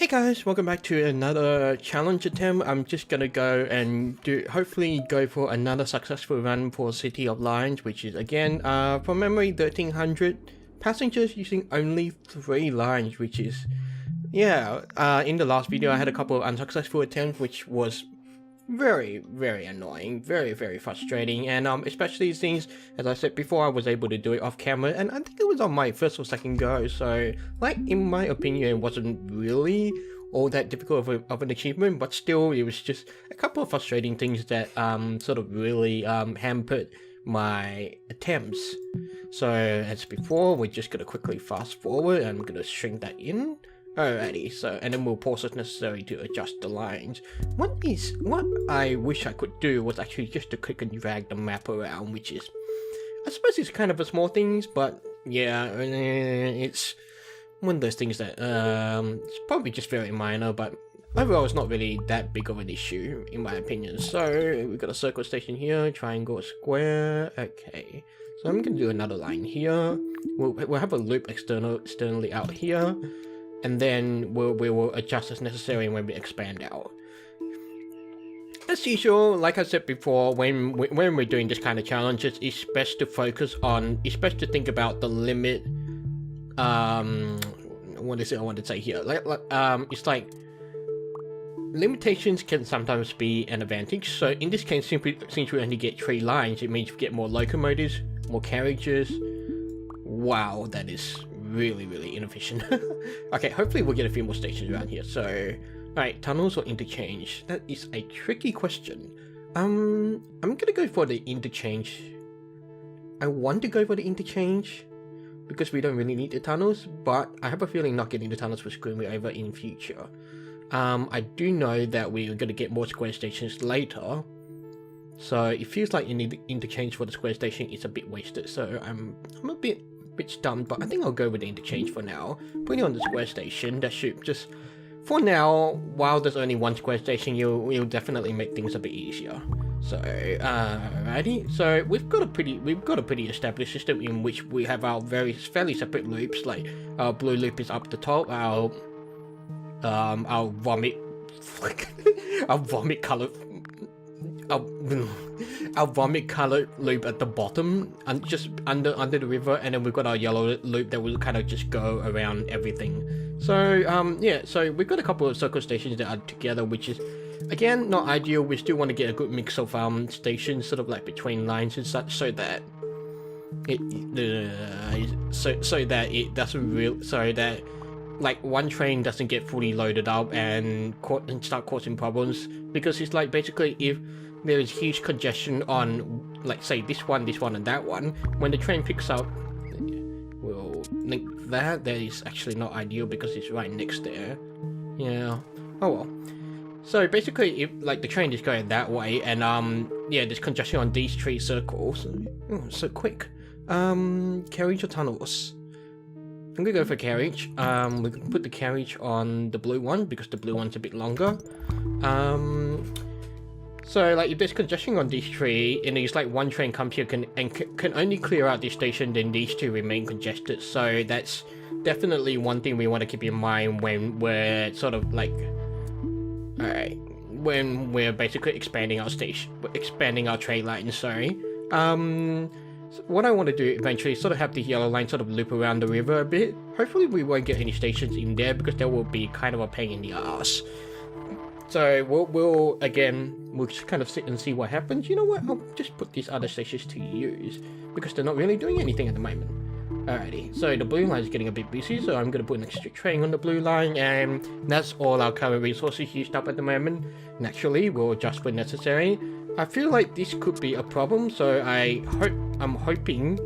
Hey guys, welcome back to another challenge attempt. I'm just gonna go and hopefully go for another successful run for City of Lions, which is again, from memory, 1300 passengers using only 3 lines, which is, yeah, in the last video I had a couple of unsuccessful attempts, which was very annoying, very frustrating, and especially since, as I said before, I was able to do it off camera, and I think it was on my first or second go, so like in my opinion it wasn't really all that difficult of an achievement, but still it was just a couple of frustrating things that sort of really hampered my attempts. So as before, we're just gonna quickly fast forward and I'm gonna shrink that in. Alrighty, so, and then we'll pause if necessary to adjust the lines. What I wish I could do was actually just to click and drag the map around, which is, I suppose it's kind of a small things, but yeah, it's one of those things that, it's probably just very minor, but overall it's not really that big of an issue, in my opinion. So, we've got a circle station here, triangle, square, okay. So I'm gonna do another line here. We'll have a loop externally out here. And then we will adjust as necessary when we expand out. As usual, like I said before, when we're doing this kind of challenges, it's best to focus on, it's best to think about the limit, what is it I want to say here? It's like, limitations can sometimes be an advantage. So in this case, since we only get 3 lines, it means we get more locomotives, more carriages. Wow, that is really inefficient. Okay, hopefully we'll get a few more stations around here. So, alright, tunnels or interchange? That is a tricky question. I'm gonna go for the interchange. I want to go for the interchange because we don't really need the tunnels, but I have a feeling not getting the tunnels will screw me over in future. I do know that we're gonna get more square stations later, so it feels like you need the interchange for the square station is a bit wasted. So I'm a bit stunned, but I think I'll go with the interchange for now. Putting it on the square station, that should just, for now, while there's only 1 square station, you'll definitely make things a bit easier. So, alrighty. So we've got a pretty established system in which we have our fairly separate loops. Like our blue loop is up the top, our vomit our vomit colored loop at the bottom, and just under the river, and then we've got our yellow loop that will kind of just go around everything. So yeah, so we've got a couple of circle stations that are together, which is again not ideal. We still want to get a good mix of stations sort of like between lines and such, so that like one train doesn't get fully loaded up and start causing problems, because it's like basically if there is huge congestion on, like, say this one and that one, when the train picks up, we'll link that is actually not ideal because it's right next there. Yeah, oh well. So basically if like the train is going that way and yeah, there's congestion on these 3 circles. So quick. Carriage or tunnels? I'm gonna go for carriage. We can put the carriage on the blue one because the blue one's a bit longer. So like if there's congestion on these 3 and there's like 1 train comes here can only clear out this station, then these 2 remain congested. So that's definitely one thing we want to keep in mind when we're sort of like, alright, when we're basically expanding our train lines, sorry. So what I want to do eventually is sort of have the yellow line sort of loop around the river a bit. Hopefully we won't get any stations in there because that will be kind of a pain in the ass. So we'll just kind of sit and see what happens. You know what, I'll just put these other stations to use because they're not really doing anything at the moment. Alrighty, so the blue line is getting a bit busy, so I'm going to put an extra train on the blue line, and that's all our current resources used up at the moment. Naturally, we'll adjust when necessary. I feel like this could be a problem, so I'm hoping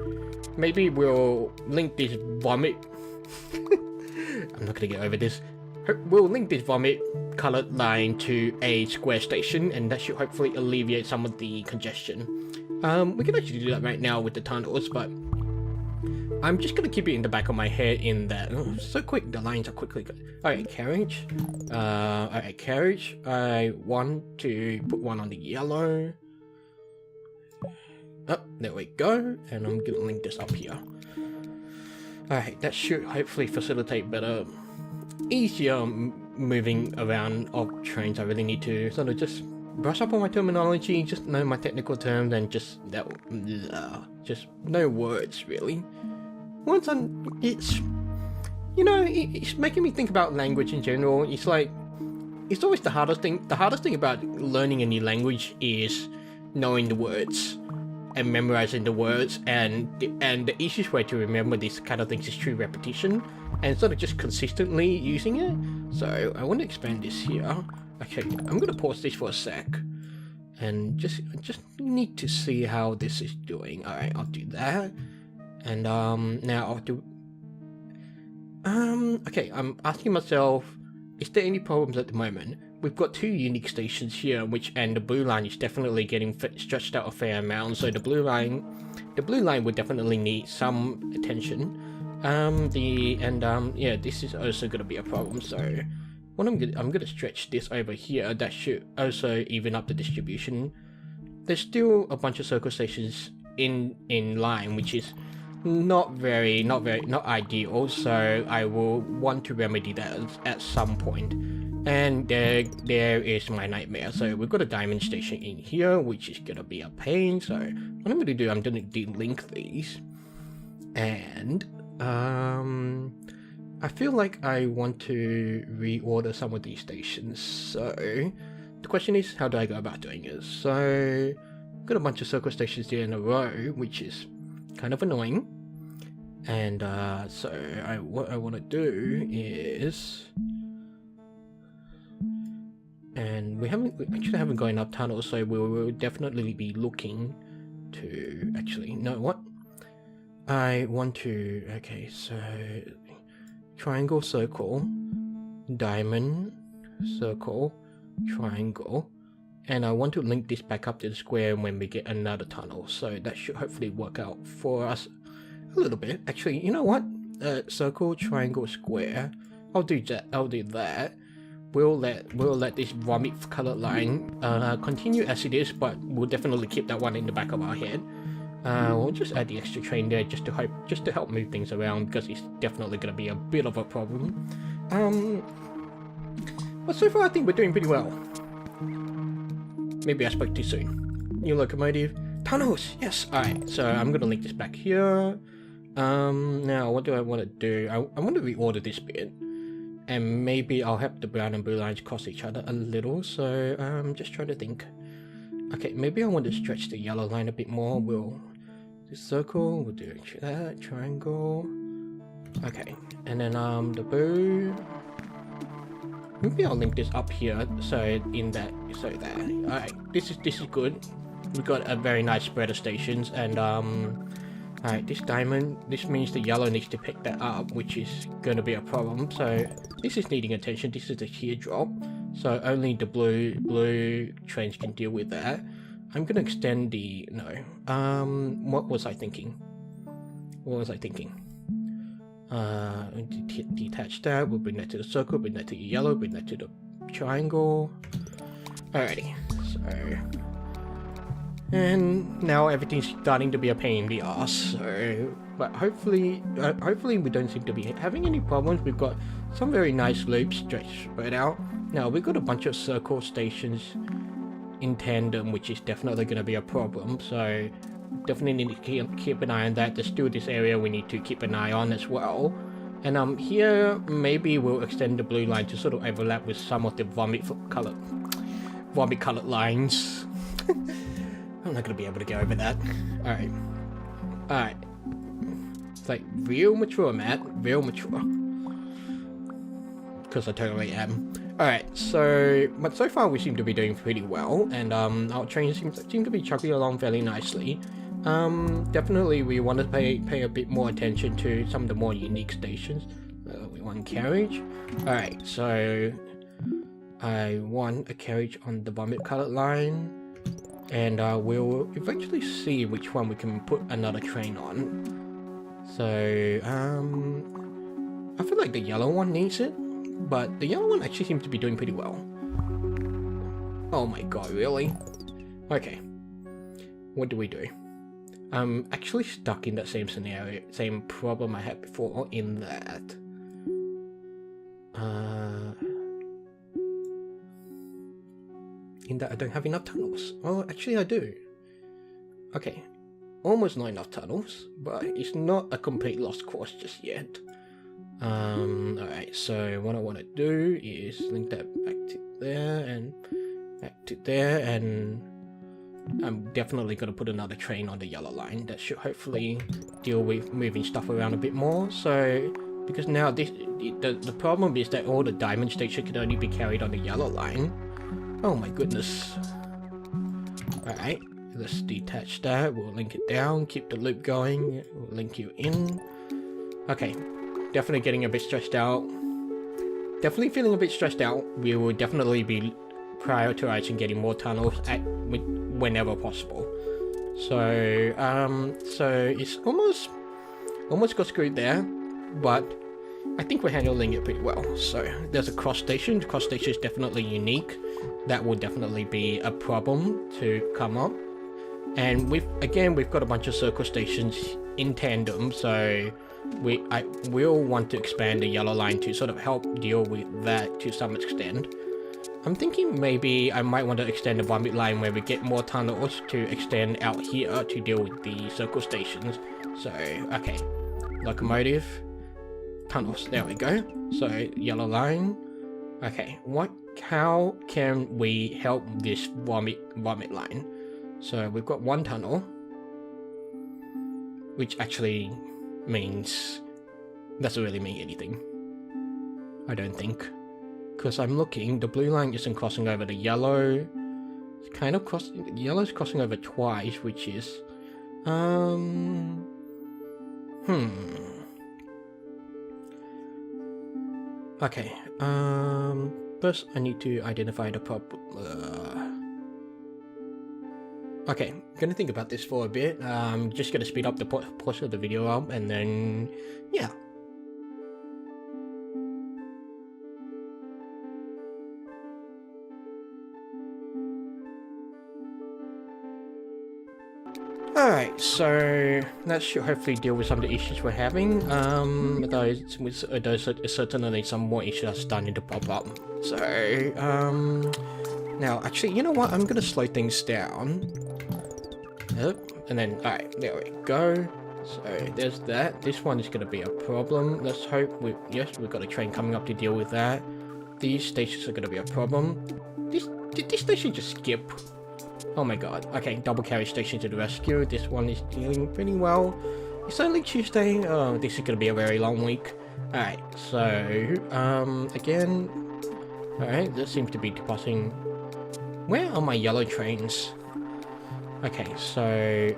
maybe we'll link this vomit I'm not gonna get over this. We'll link this vomit colored line to a square station, and that should hopefully alleviate some of the congestion. We can actually do that right now with the tunnels, but I'm just gonna keep it in the back of my head in that, so quick, the lines are quickly good. Alright, carriage. Alright, carriage. I want to put one on the yellow. Oh, there we go. And I'm gonna link this up here. Alright, that should hopefully facilitate better, easier moving around of trains, I really need to sort of just brush up on my terminology, just know my technical terms, and just no words really. Once it's, you know, it's making me think about language in general. It's like, it's always the hardest thing. The hardest thing about learning a new language is knowing the words and memorizing the words, and the easiest way to remember these kind of things is through repetition and sort of just consistently using it. So I want to expand this here. Okay, I'm gonna pause this for a sec and just need to see how this is doing. All right, I'll do that, and now I'll do. Okay, I'm asking myself, is there any problems at the moment? We've got 2 unique stations here, and the blue line is definitely getting stretched out a fair amount. So the blue line would definitely need some attention. Yeah, this is also gonna be a problem. So what I'm gonna stretch this over here. That should also even up the distribution. There's still a bunch of circle stations in line, which is not ideal. So I will want to remedy that at some point. And there is my nightmare. So we've got a diamond station in here, which is gonna be a pain. So what I'm gonna do, I'm gonna delink these, and I feel like I want to reorder some of these stations. So the question is, how do I go about doing it? So I've got a bunch of circle stations there in a row, which is kind of annoying. And so what I want to do is, and we actually haven't gone up tunnels, so we will definitely be looking to actually, no, what I want to, okay, so triangle, circle, diamond, circle, triangle, and I want to link this back up to the square when we get another tunnel. So that should hopefully work out for us a little bit. Actually, you know what, circle, triangle, square, I'll do that. We'll let this vomit colored line continue as it is, but we'll definitely keep that one in the back of our head. We'll just add the extra train there just to help move things around, because it's definitely going to be a bit of a problem. But so far I think we're doing pretty well. Maybe I spoke too soon. New locomotive. Tunnels! Yes! Alright, so I'm going to link this back here. Now what do I want to do? I want to reorder this bit. And maybe I'll have the brown and blue lines cross each other a little. So I'm just trying to think. Okay, maybe I want to stretch the yellow line a bit more. We'll do circle, we'll do that, triangle. Okay, and then the blue. Maybe I'll link this up here, so there. Alright, this is good. We've got a very nice spread of stations, and alright, this diamond, this means the yellow needs to pick that up, which is going to be a problem. So this is needing attention. This is a teardrop, so only the blue trains can deal with that. I'm going to extend the, what was I thinking? Detach that, we'll bring that to the circle, bring that to the yellow, bring that to the triangle. Alrighty, so, and now everything's starting to be a pain in the ass. So, but hopefully we don't seem to be having any problems. We've got some very nice loops spread out. Now we've got a bunch of circle stations in tandem, which is definitely going to be a problem. So definitely need to keep an eye on that. There's still this area we need to keep an eye on as well. And here maybe we'll extend the blue line to sort of overlap with some of the vomit colored lines. I'm not gonna be able to get over that. Alright. It's like real mature, Matt. Real mature. Because I totally am. Alright, but so far we seem to be doing pretty well, and our trains seem to be chugging along fairly nicely. Definitely we want to pay a bit more attention to some of the more unique stations. We want carriage. Alright, so I want a carriage on the vomit colored line, and we'll eventually see which one we can put another train on. So I feel like the yellow one needs it, but the yellow one actually seems to be doing pretty well. Oh my god, really? Okay, what do we do? I'm actually stuck in that same scenario, same problem I had before in that in that I don't have enough tunnels. Well, actually I do. Okay, almost not enough tunnels, but it's not a complete lost cause just yet. Alright, so what I want to do is link that back to there and back to there, and I'm definitely going to put another train on the yellow line. That should hopefully deal with moving stuff around a bit more. So, because now the problem is that all the diamond station can only be carried on the yellow line. Oh my goodness. Alright, let's detach that. We'll link it down, keep the loop going. We'll link you in. Okay, definitely getting a bit stressed out. Definitely feeling a bit stressed out. We will definitely be prioritizing getting more tunnels whenever possible. So, so it's almost got screwed there, but I think we're handling it pretty well. So there's a cross station. The cross station is definitely unique. That will definitely be a problem to come up. And we've got a bunch of circle stations in tandem, so I will want to expand the yellow line to sort of help deal with that to some extent. I'm thinking maybe I might want to extend the vomit line where we get more tunnels to extend out here to deal with the circle stations. So, okay, locomotive, tunnels, there we go. So, yellow line. Okay, how can we help this vomit line? So, we've got one tunnel, which actually means, doesn't really mean anything, I don't think. Because I'm looking, the blue line isn't crossing over the yellow. It's kind of the yellow's crossing over twice, which is, okay, first I need to identify the problem. Okay, I'm gonna think about this for a bit. I'm just gonna speed up the portion of the video up, and then, yeah. Alright, so that should hopefully deal with some of the issues we're having. There's certainly some more issues starting to pop up. So, now actually, you know what? I'm gonna slow things down. Yep, and then, alright, there we go. So, there's that. This one is gonna be a problem. Let's hope yes, we've got a train coming up to deal with that. These stations are gonna be a problem. Did this station just skip? Oh my god. Okay, double carry station to the rescue. This one is dealing pretty well. It's only Tuesday. Oh, this is gonna be a very long week. Alright, so, again... Alright, that seems to be depositing... Where are my yellow trains? Okay, so,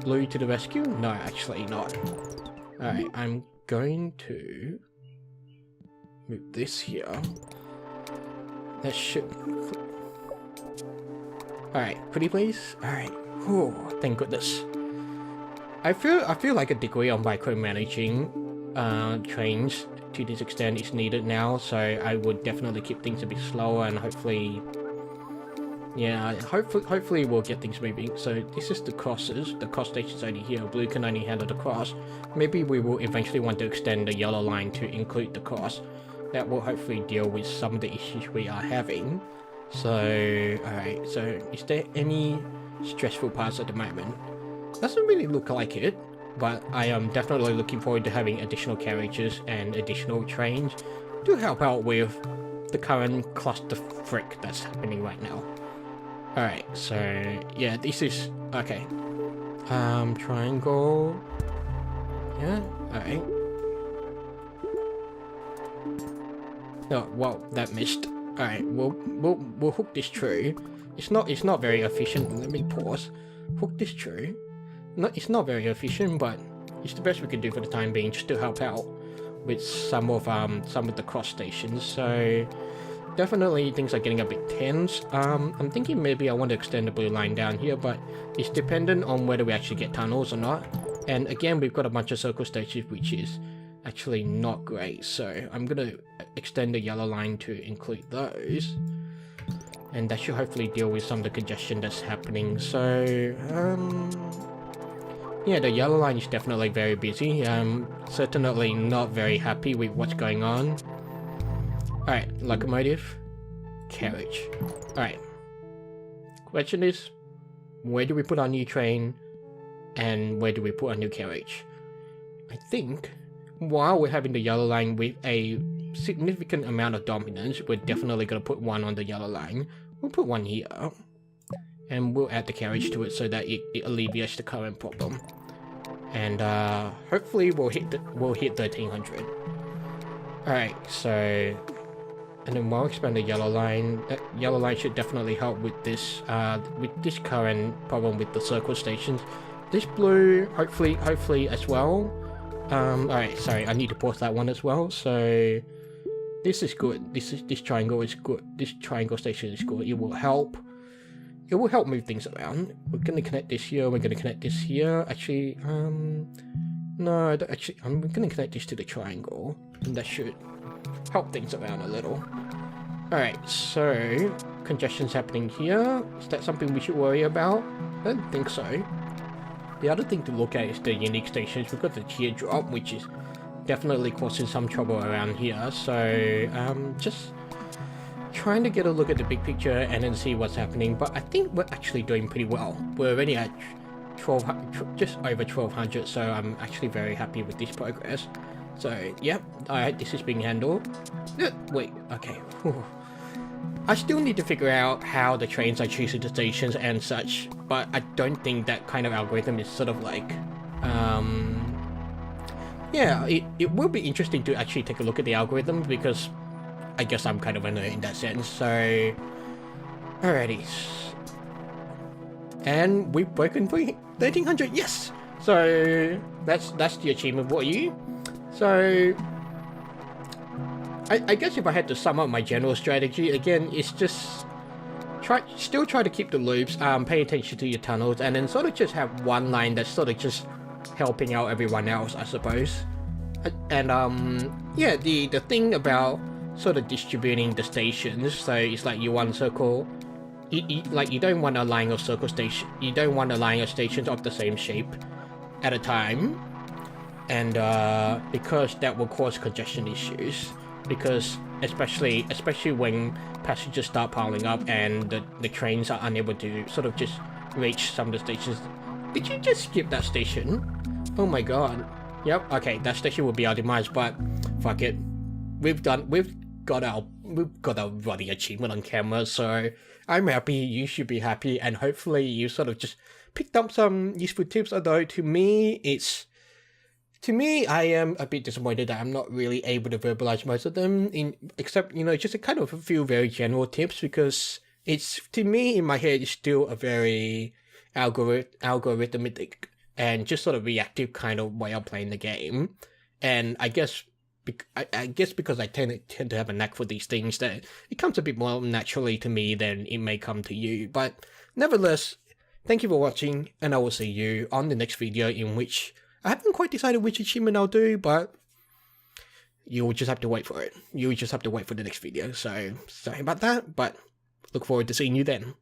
blue to the rescue? No, actually not. Alright, I'm going to... move this here. That should... Alright, pretty please? Alright. Whew, thank goodness. I feel like a degree of micromanaging trains to this extent is needed now, so I would definitely keep things a bit slower and hopefully... Yeah, hopefully we'll get things moving. So this is the crosses. The cross station's only here. Blue can only handle the cross. Maybe we will eventually want to extend the yellow line to include the cross. That will hopefully deal with some of the issues we are having. So, alright, so is there any stressful parts at the moment? Doesn't really look like it, but I am definitely looking forward to having additional carriages and additional trains to help out with the current cluster frick that's happening right now. Alright, so yeah, this is, okay. Triangle. Yeah, alright. Oh, well, that missed. Alright, we'll hook this through. It's not very efficient. Let me pause. Hook this through. It's not very efficient, but it's the best we can do for the time being, just to help out with some of the cross stations. So definitely things are getting a bit tense. I'm thinking maybe I want to extend the blue line down here, but it's dependent on whether we actually get tunnels or not. And again, we've got a bunch of circle stations, which is actually not great, so I'm gonna extend the yellow line to include those, and that should hopefully deal with some of the congestion that's happening. So yeah, the yellow line is definitely very busy. I'm certainly not very happy with what's going on. Alright, locomotive, carriage. Alright, question is, where do we put our new train and where do we put our new carriage? I think while we're having the yellow line with a significant amount of dominance, we're definitely going to put one on the yellow line. We'll put one here and we'll add the carriage to it so that it alleviates the current problem. And hopefully we'll hit 1300. Alright, so, and then while expand the yellow line, that yellow line should definitely help with this current problem with the circle stations. This blue, hopefully as well. Alright, sorry, I need to pause that one as well. So this is good. This triangle is good. This triangle station is good. It will help move things around. We're gonna connect this here. We're gonna connect this here. Actually, no, I'm gonna connect this to the triangle, and that should help things around a little. Alright, so congestion's happening here. Is that something we should worry about? I don't think so. The other thing to look at is the unique stations. We've got the teardrop, which is definitely causing some trouble around here. So just trying to get a look at the big picture and then see what's happening. But I think we're actually doing pretty well. We're already at 1200, just over 1200, so I'm actually very happy with this progress. So yep, alright, this is being handled. Wait, okay. I still need to figure out how the trains are choosing the stations and such, but I don't think that kind of algorithm is sort of like, yeah, it will be interesting to actually take a look at the algorithm, because I guess I'm kind of a nerd in that sense. So, alrighty. And we've broken 1300, yes! So, that's the achievement for you. So, I guess if I had to sum up my general strategy, again, it's just still try to keep the loops, pay attention to your tunnels, and then sort of just have one line that's sort of just helping out everyone else, I suppose. And yeah, the thing about sort of distributing the stations, so it's like you want circle, like you don't want a line of circle station, you don't want a line of stations of the same shape at a time, and because that will cause congestion issues. Because especially when passengers start piling up and the trains are unable to sort of just reach some of the stations. Did you just skip that station? Oh my god. Yep, okay, that station will be our demise, but fuck it. We've got our bloody achievement on camera, so I'm happy, you should be happy, and hopefully you sort of just picked up some useful tips. Although to me, I am a bit disappointed that I'm not really able to verbalize most of them, except, you know, just a kind of a few very general tips, because it's, to me, in my head, it's still a very algorithmic and just sort of reactive kind of way of playing the game. And I guess because I tend to have a knack for these things, that it comes a bit more naturally to me than it may come to you. But nevertheless, thank you for watching, and I will see you on the next video, in which I haven't quite decided which achievement I'll do, but you'll just have to wait for it. You'll just have to wait for the next video. So sorry about that, but look forward to seeing you then.